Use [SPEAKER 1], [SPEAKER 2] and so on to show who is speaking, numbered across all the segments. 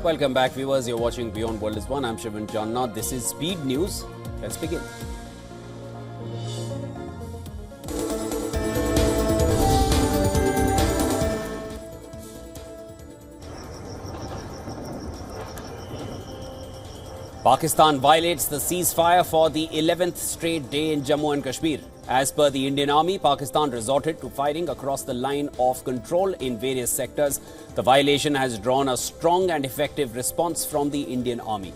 [SPEAKER 1] Welcome back, viewers. You're watching Beyond World is One. I'm Shivan Janna. This is Speed News. Let's begin. Pakistan violates the ceasefire for the 11th straight day in Jammu and Kashmir. As per the Indian Army, Pakistan resorted to firing across the line of control in various sectors. The violation has drawn a strong and effective response from the Indian Army.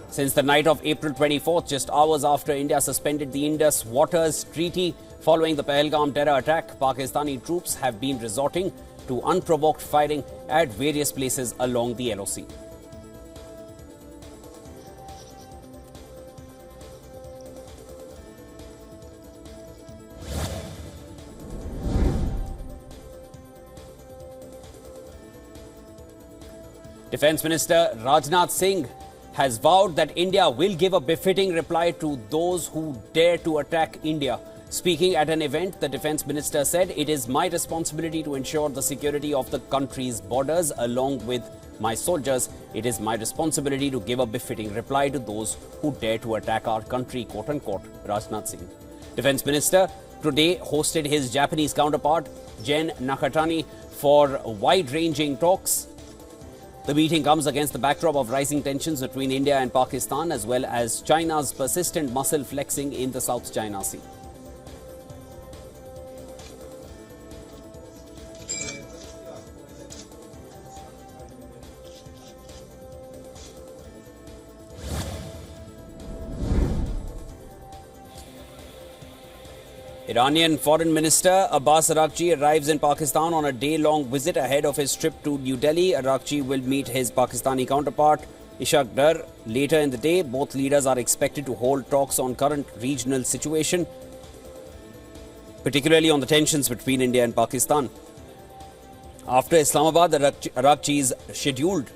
[SPEAKER 1] Since the night of April 24th, just hours after India suspended the Indus Waters Treaty following the Pahalgam terror attack, Pakistani troops have been resorting to unprovoked firing at various places along the LoC. Defence Minister Rajnath Singh has vowed that India will give a befitting reply to those who dare to attack India. Speaking at an event, the Defence Minister said, "It is my responsibility to ensure the security of the country's borders along with my soldiers. It is my responsibility to give a befitting reply to those who dare to attack our country," quote-unquote, Rajnath Singh. Defence Minister today hosted his Japanese counterpart, Jen Nakatani, for wide-ranging talks. The meeting comes against the backdrop of rising tensions between India and Pakistan, as well as China's persistent muscle flexing in the South China Sea. Iranian Foreign Minister Abbas Araghchi arrives in Pakistan on a day-long visit ahead of his trip to New Delhi. Araghchi will meet his Pakistani counterpart Ishaq Dar later in the day. Both leaders are expected to hold talks on current regional situation, particularly on the tensions between India and Pakistan. After Islamabad, Araghchi is scheduled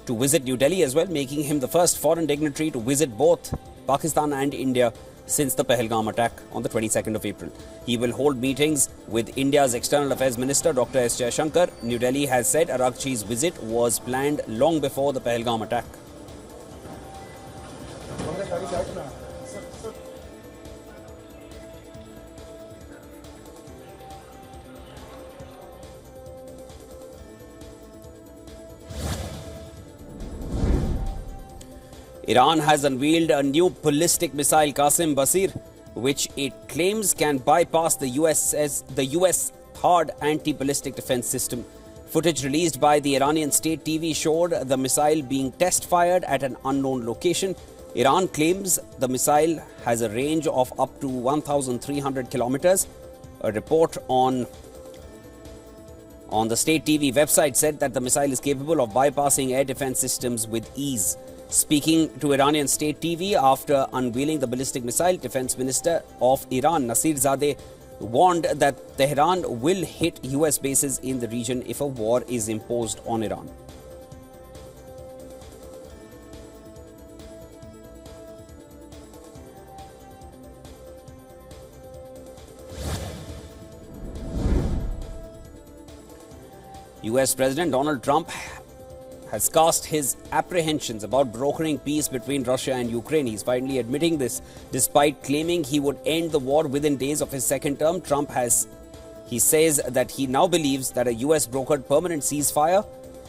[SPEAKER 1] to visit New Delhi as well, making him the first foreign dignitary to visit both Pakistan and India since the Pahalgam attack on the 22nd of April. He will hold meetings with India's External Affairs Minister Dr. S. Jaishankar. New Delhi has said Araghchi's visit was planned long before the Pahalgam attack. Iran has unveiled a new ballistic missile, Qasim Basir, which it claims can bypass the US hard anti-ballistic defense system. Footage released by the Iranian state TV showed the missile being test-fired at an unknown location. Iran claims the missile has a range of up to 1,300 kilometers. A report on the state TV website said that the missile is capable of bypassing air defense systems with ease. Speaking to Iranian state TV after unveiling the ballistic missile, Defense Minister of Iran, Nasir Zadeh, warned that Tehran will hit US bases in the region if a war is imposed on Iran. US President Donald Trump has cast his apprehensions about brokering peace between Russia and Ukraine. He's finally admitting this. Despite claiming he would end the war within days of his second term, he says that he now believes that a US brokered permanent ceasefire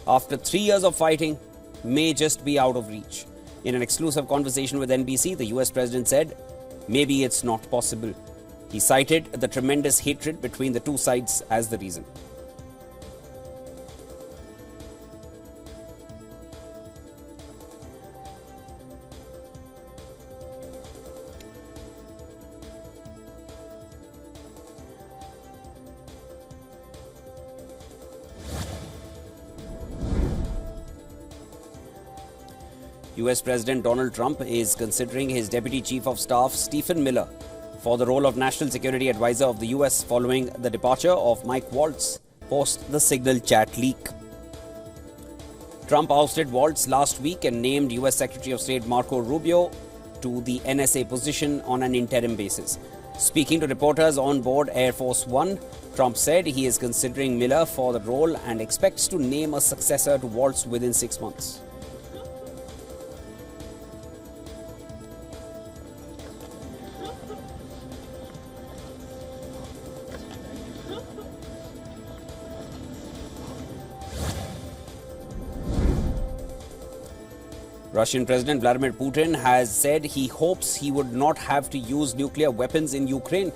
[SPEAKER 1] after 3 years of fighting may just be out of reach. In an exclusive conversation with NBC, the US president said, "Maybe it's not possible." He cited the tremendous hatred between the two sides as the reason. US President Donald Trump is considering his Deputy Chief of Staff Stephen Miller for the role of National Security Advisor of the US following the departure of Mike Waltz post the Signal chat leak. Trump ousted Waltz last week and named US Secretary of State Marco Rubio to the NSA position on an interim basis. Speaking to reporters on board Air Force One, Trump said he is considering Miller for the role and expects to name a successor to Waltz within 6 months. Russian President Vladimir Putin has said he hopes he would not have to use nuclear weapons in Ukraine.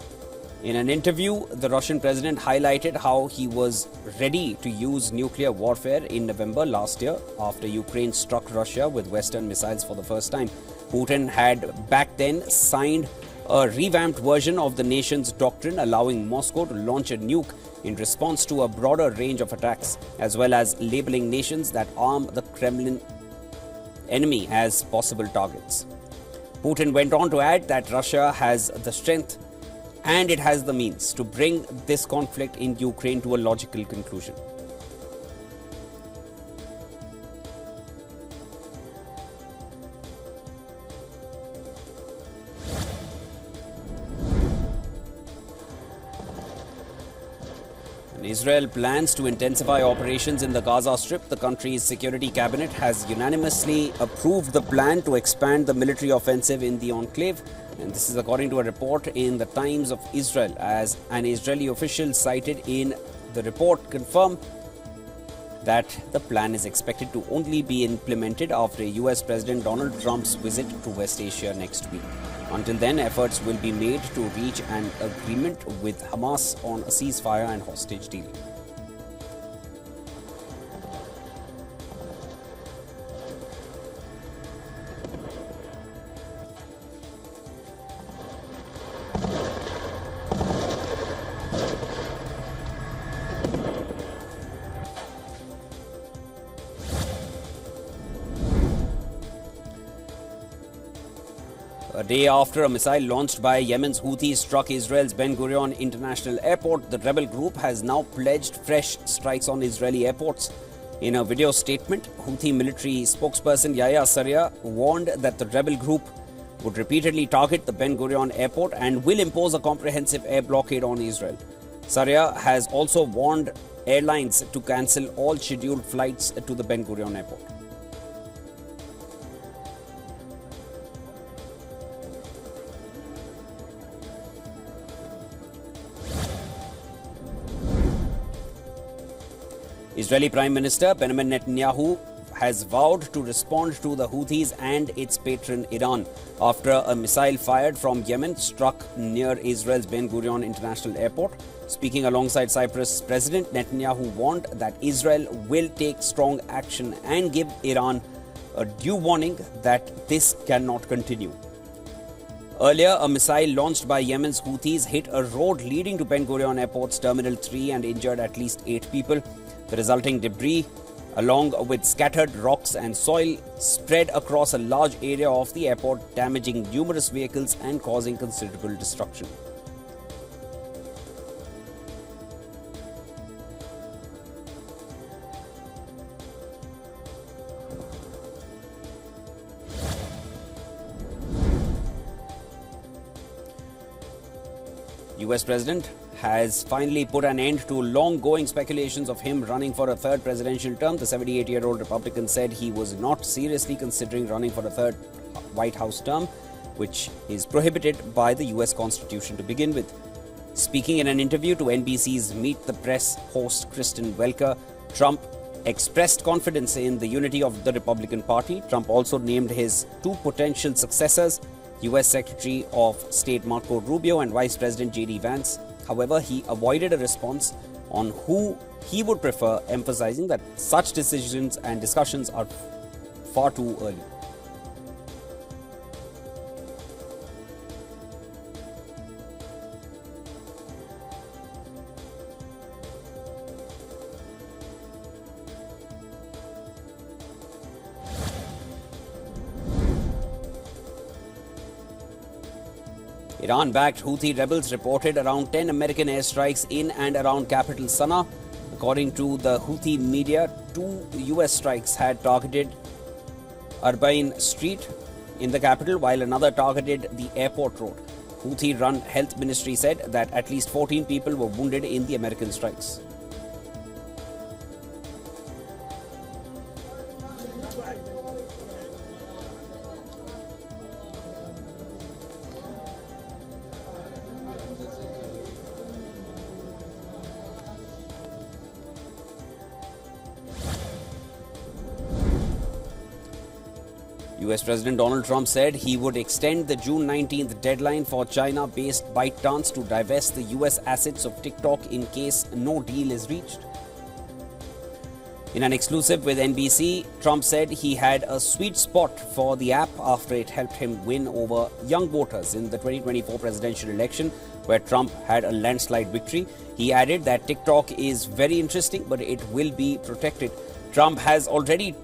[SPEAKER 1] In an interview, the Russian president highlighted how he was ready to use nuclear warfare in November last year after Ukraine struck Russia with Western missiles for the first time. Putin had back then signed a revamped version of the nation's doctrine allowing Moscow to launch a nuke in response to a broader range of attacks, as well as labeling nations that arm the Kremlin enemy as possible targets. Putin went on to add that Russia has the strength and it has the means to bring this conflict in Ukraine to a logical conclusion. Israel plans to intensify operations in the Gaza Strip. The country's security cabinet has unanimously approved the plan to expand the military offensive in the enclave. And this is according to a report in the Times of Israel, as an Israeli official cited in the report confirmed that the plan is expected to only be implemented after US President Donald Trump's visit to West Asia next week. Until then, efforts will be made to reach an agreement with Hamas on a ceasefire and hostage deal. A day after a missile launched by Yemen's Houthi struck Israel's Ben Gurion International Airport, the rebel group has now pledged fresh strikes on Israeli airports. In a video statement, Houthi military spokesperson Yahya Sarriah warned that the rebel group would repeatedly target the Ben Gurion Airport and will impose a comprehensive air blockade on Israel. Sarriah has also warned airlines to cancel all scheduled flights to the Ben Gurion Airport. Israeli Prime Minister Benjamin Netanyahu has vowed to respond to the Houthis and its patron Iran after a missile fired from Yemen struck near Israel's Ben Gurion International Airport. Speaking alongside Cyprus President, Netanyahu warned that Israel will take strong action and give Iran a due warning that this cannot continue. Earlier, a missile launched by Yemen's Houthis hit a road leading to Ben Gurion Airport's Terminal 3 and injured at least 8 people. The resulting debris, along with scattered rocks and soil, spread across a large area of the airport, damaging numerous vehicles and causing considerable destruction. US President has finally put an end to long-going speculations of him running for a third presidential term. The 78-year-old Republican said he was not seriously considering running for a third White House term, which is prohibited by the US Constitution to begin with. Speaking in an interview to NBC's Meet the Press host Kristen Welker, Trump expressed confidence in the unity of the Republican Party. Trump also named his two potential successors, US Secretary of State Marco Rubio and Vice President J.D. Vance. However, he avoided a response on who he would prefer, emphasizing that such decisions and discussions are far too early. Iran-backed Houthi rebels reported around 10 American airstrikes in and around capital Sana'a. According to the Houthi media, 2 US strikes had targeted Arbain Street in the capital, while another targeted the airport road. Houthi-run health ministry said that at least 14 people were wounded in the American strikes. US President Donald Trump said he would extend the June 19th deadline for China-based ByteDance to divest the US assets of TikTok in case no deal is reached. In an exclusive with NBC, Trump said he had a sweet spot for the app after it helped him win over young voters in the 2024 presidential election, where Trump had a landslide victory. He added that TikTok is very interesting, but it will be protected. Trump has already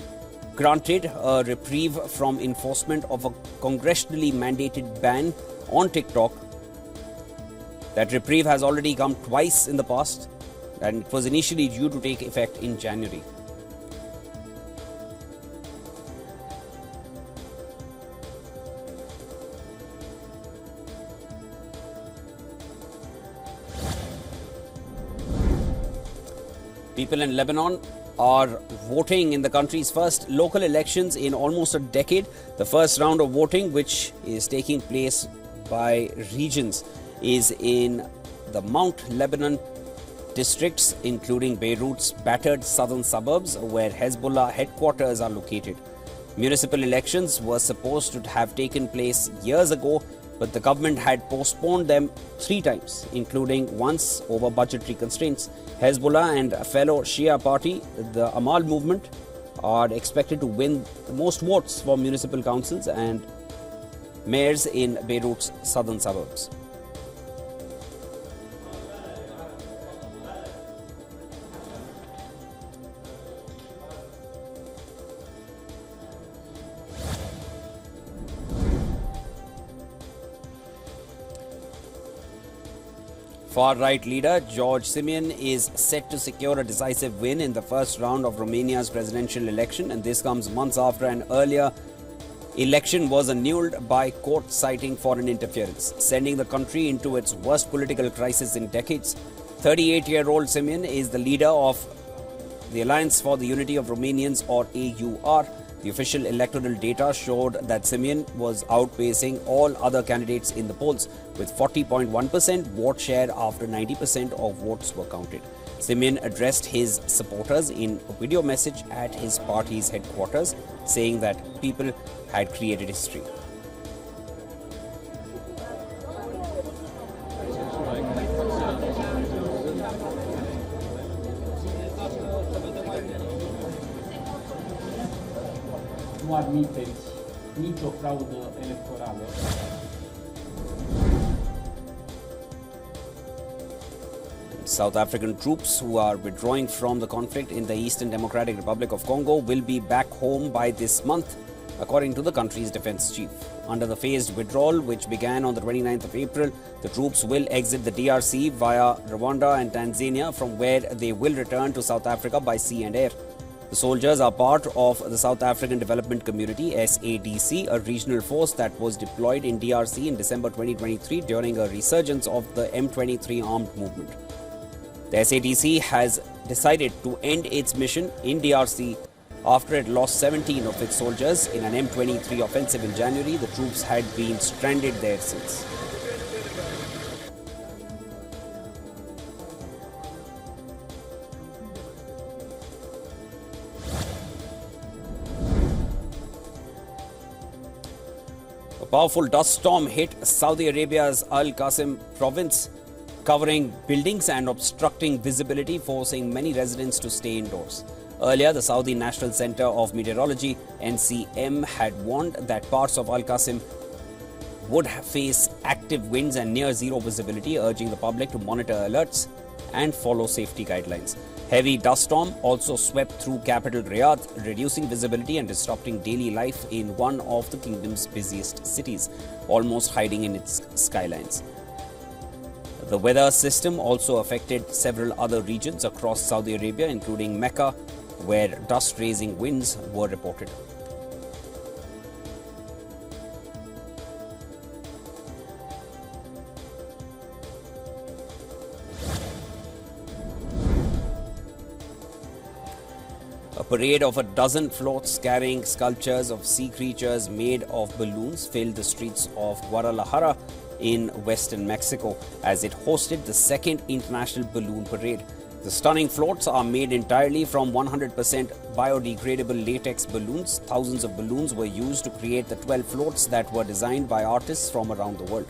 [SPEAKER 1] granted a reprieve from enforcement of a congressionally mandated ban on TikTok. That reprieve has already come twice in the past, and it was initially due to take effect in January. People in Lebanon are voting in the country's first local elections in almost a decade. The first round of voting, which is taking place by regions, is in the Mount Lebanon districts, including Beirut's battered southern suburbs, where Hezbollah headquarters are located. Municipal elections were supposed to have taken place years ago, but the government had postponed them 3 times, including once over budgetary constraints. Hezbollah and a fellow Shia party, the Amal movement, are expected to win the most votes for municipal councils and mayors in Beirut's southern suburbs. Far-right leader George Simeon is set to secure a decisive win in the first round of Romania's presidential election, and this comes months after an earlier election was annulled by court citing foreign interference, sending the country into its worst political crisis in decades. 38-year-old Simeon is the leader of the Alliance for the Unity of Romanians, or AUR. The official electoral data showed that Simeon was outpacing all other candidates in the polls, with 40.1% vote share after 90% of votes were counted. Simeon addressed his supporters in a video message at his party's headquarters, saying that people had created history.
[SPEAKER 2] Nu admiteți nicio fraudă electorală.
[SPEAKER 1] South African troops who are withdrawing from the conflict in the Eastern Democratic Republic of Congo will be back home by this month, according to the country's defense chief. Under the phased withdrawal, which began on the 29th of April, the troops will exit the DRC via Rwanda and Tanzania, from where they will return to South Africa by sea and air. The soldiers are part of the South African Development Community, SADC, a regional force that was deployed in DRC in December 2023 during a resurgence of the M23 armed movement. The SADC has decided to end its mission in DRC after it lost 17 of its soldiers in an M23 offensive in January. The troops had been stranded there since. A powerful dust storm hit Saudi Arabia's Al Qasim province, covering buildings and obstructing visibility, forcing many residents to stay indoors. Earlier, the Saudi National Center of Meteorology, NCM, had warned that parts of Al Qasim would face active winds and near zero visibility, urging the public to monitor alerts and follow safety guidelines. Heavy dust storm also swept through capital Riyadh, reducing visibility and disrupting daily life in one of the kingdom's busiest cities, almost hiding in its skylines. The weather system also affected several other regions across Saudi Arabia, including Mecca, where dust-raising winds were reported. parade of a dozen floats carrying sculptures of sea creatures made of balloons filled the streets of Guadalajara in western Mexico as it hosted the second international balloon parade. The stunning floats are made entirely from 100% biodegradable latex balloons. Thousands of balloons were used to create the 12 floats that were designed by artists from around the world.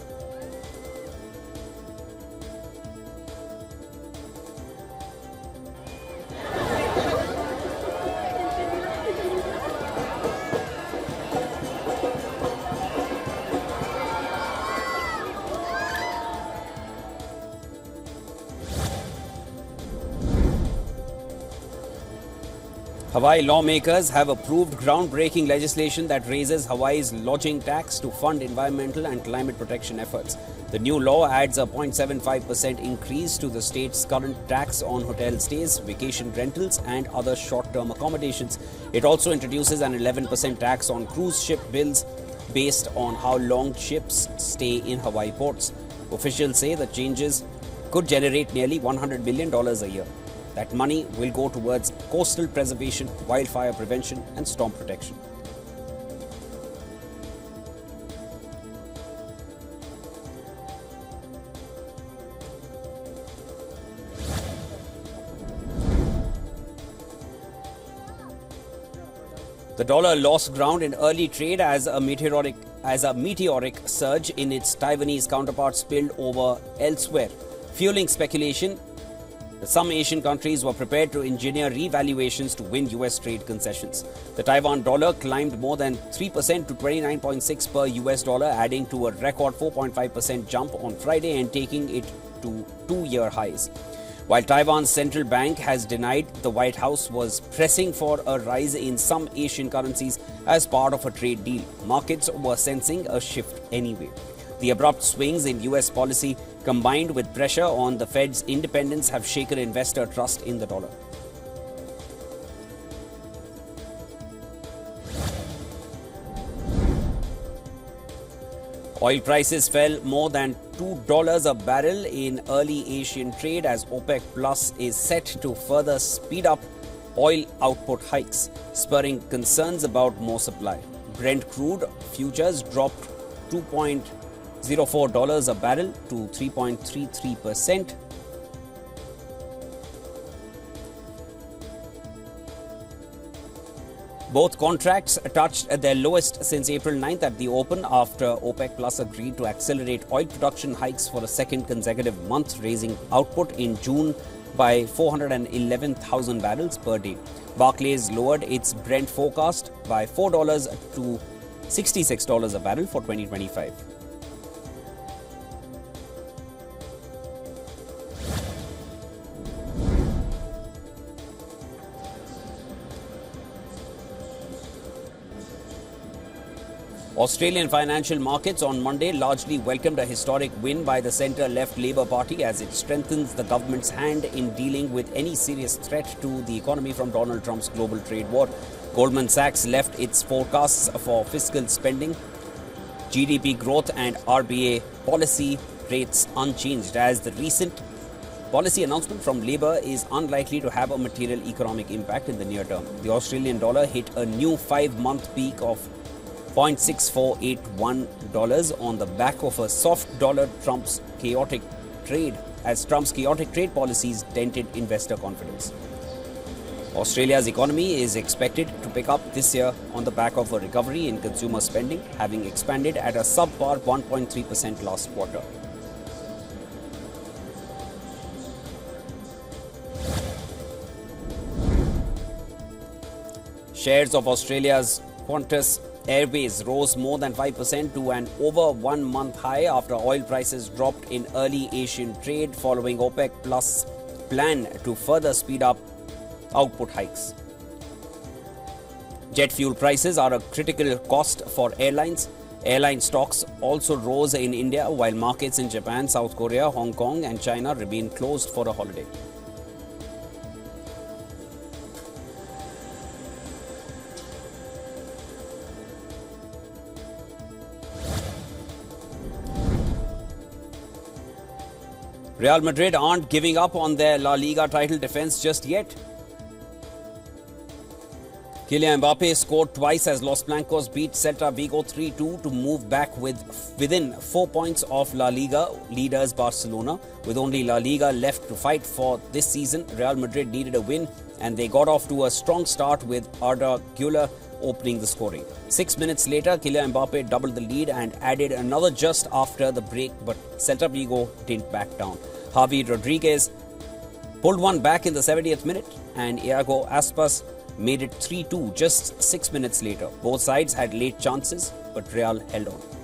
[SPEAKER 1] Hawaii lawmakers have approved groundbreaking legislation that raises Hawaii's lodging tax to fund environmental and climate protection efforts. The new law adds a 0.75% increase to the state's current tax on hotel stays, vacation rentals, and other short-term accommodations. It also introduces an 11% tax on cruise ship bills based on how long ships stay in Hawaii ports. Officials say the changes could generate nearly $100 million a year. That money will go towards coastal preservation, wildfire prevention, and storm protection. The dollar lost ground in early trade as a meteoric surge in its Taiwanese counterpart spilled over elsewhere, fueling speculation. Some Asian countries were prepared to engineer revaluations to win US trade concessions. The Taiwan dollar climbed more than 3% to 29.6 per US dollar, adding to a record 4.5% jump on Friday and taking it to two-year highs. While Taiwan's central bank has denied the White House was pressing for a rise in some Asian currencies as part of a trade deal, markets were sensing a shift anyway. The abrupt swings in US policy combined with pressure on the Fed's independence have shaken investor trust in the dollar. Oil prices fell more than $2 a barrel in early Asian trade as OPEC Plus is set to further speed up oil output hikes, spurring concerns about more supply. Brent crude futures dropped $2.04 a barrel to 3.33%. Both contracts touched their lowest since April 9th at the open after OPEC Plus agreed to accelerate oil production hikes for a second consecutive month, raising output in June by 411,000 barrels per day. Barclays lowered its Brent forecast by $4 to $66 a barrel for 2025. Australian financial markets on Monday largely welcomed a historic win by the centre-left Labour Party as it strengthens the government's hand in dealing with any serious threat to the economy from Donald Trump's global trade war. Goldman Sachs left its forecasts for fiscal spending, GDP growth and RBA policy rates unchanged as the recent policy announcement from Labour is unlikely to have a material economic impact in the near term. The Australian dollar hit a new 5-month peak of $0.6481 on the back of a soft dollar Trump's chaotic trade policies dented investor confidence. Australia's economy is expected to pick up this year on the back of a recovery in consumer spending, having expanded at a subpar 1.3% last quarter. Shares of Australia's Qantas Airways rose more than 5% to an over 1-month high after oil prices dropped in early Asian trade following OPEC Plus plan to further speed up output hikes. Jet fuel prices are a critical cost for airlines. Airline stocks also rose in India while markets in Japan, South Korea, Hong Kong and China remain closed for a holiday. Real Madrid aren't giving up on their La Liga title defense just yet. Kylian Mbappe scored twice as Los Blancos beat Celta Vigo 3-2 to move back within 4 points of La Liga leaders Barcelona. With only La Liga left to fight for this season, Real Madrid needed a win and they got off to a strong start with Arda Güler opening the scoring. 6 minutes later, Kylian Mbappe doubled the lead and added another just after the break, but Celta Vigo didn't back down. Javi Rodriguez pulled one back in the 70th minute and Iago Aspas made it 3-2 just 6 minutes later. Both sides had late chances, but Real held on.